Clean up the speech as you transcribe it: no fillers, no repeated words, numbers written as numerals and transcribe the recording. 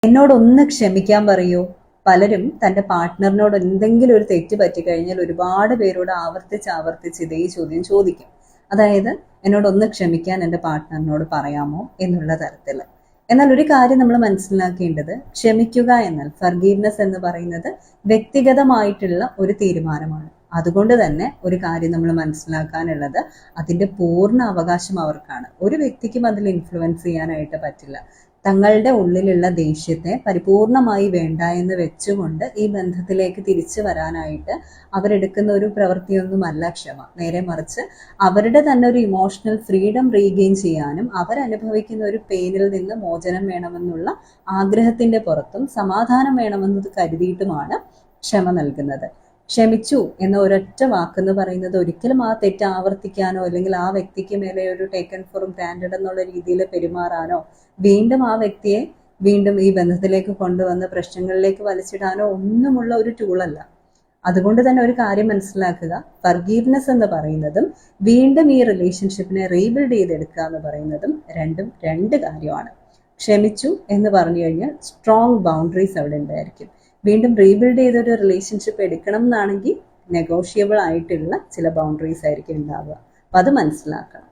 എന്നോടൊന്ന് ക്ഷമിക്കാൻ പറയൂ. പലരും തൻ്റെ പാർട്ട്ണറിനോട് എന്തെങ്കിലും ഒരു തെറ്റ് പറ്റിക്കഴിഞ്ഞാൽ ഒരുപാട് പേരോട് ആവർത്തിച്ച് ഇതേ ചോദ്യം ചോദിക്കും. അതായത് എന്നോടൊന്ന് ക്ഷമിക്കാൻ എൻ്റെ പാർട്ട്ണറിനോട് പറയാമോ എന്നുള്ള തരത്തിൽ. എന്നാൽ ഒരു കാര്യം നമ്മൾ മനസ്സിലാക്കേണ്ടത്, ക്ഷമിക്കുക എന്നാൽ ഫർഗീവ്നെസ് എന്ന് പറയുന്നത് വ്യക്തിഗതമായിട്ടുള്ള ഒരു തീരുമാനമാണ്. അതുകൊണ്ട് തന്നെ ഒരു കാര്യം നമ്മൾ മനസ്സിലാക്കാനുള്ളത്, അതിൻ്റെ പൂർണ്ണ അവകാശം അവർക്കാണ്. ഒരു വ്യക്തിക്കും അതിൽ ഇൻഫ്ലുവൻസ് ചെയ്യാനായിട്ട് പറ്റില്ല. തങ്ങളുടെ ഉള്ളിലുള്ള ദേഷ്യത്തെ പരിപൂർണമായി വേണ്ട എന്ന് വെച്ചുകൊണ്ട് ഈ ബന്ധത്തിലേക്ക് തിരിച്ചു വരാനായിട്ട് അവരെടുക്കുന്ന ഒരു പ്രവൃത്തിയൊന്നുമല്ല ക്ഷമ. നേരെ മറിച്ച് അവരുടെ തന്നെ ഒരു ഇമോഷണൽ ഫ്രീഡം റീഗെയിൻ ചെയ്യാനും അവരനുഭവിക്കുന്ന ഒരു പെയിനിൽ നിന്ന് മോചനം വേണമെന്നുള്ള ആഗ്രഹത്തിന്റെ പുറത്തും സമാധാനം വേണമെന്നത് കരുതിയിട്ടുമാണ് ക്ഷമ നൽകുന്നത്. ക്ഷമിച്ചു എന്ന ഒരൊറ്റ വാക്കെന്ന് പറയുന്നത് ഒരിക്കലും ആ തെറ്റ് ആവർത്തിക്കാനോ അല്ലെങ്കിൽ ആ വ്യക്തിക്ക് മേലെ ഒരു ടേക്കൺ ഫോർ ഗ്രാൻഡഡ് എന്നുള്ള രീതിയിൽ പെരുമാറാനോ വീണ്ടും ആ വ്യക്തിയെ വീണ്ടും ഈ ബന്ധത്തിലേക്ക് കൊണ്ടുവന്ന് പ്രശ്നങ്ങളിലേക്ക് വലിച്ചിടാനോ ഒന്നുമുള്ള ഒരു ടൂളല്ല. അതുകൊണ്ട് തന്നെ ഒരു കാര്യം മനസ്സിലാക്കുക, ഫർഗീവ്നെസ് എന്ന് പറയുന്നതും വീണ്ടും ഈ റിലേഷൻഷിപ്പിനെ റീബിൽഡ് ചെയ്തെടുക്കുക എന്ന് പറയുന്നതും രണ്ടും രണ്ട് കാര്യമാണ്. ക്ഷമിച്ചു എന്ന് പറഞ്ഞു കഴിഞ്ഞാൽ സ്ട്രോങ് ബൗണ്ടറീസ് അവിടെ ഉണ്ടായിരിക്കും. വീണ്ടും റീബിൽഡ് ചെയ്തൊരു റിലേഷൻഷിപ്പ് എടുക്കണം എന്നാണെങ്കിൽ നെഗോഷ്യബിൾ ആയിട്ടുള്ള ചില ബൗണ്ടറീസ് ആയിരിക്കും ഉണ്ടാവുക. അപ്പം അത് മനസ്സിലാക്കണം.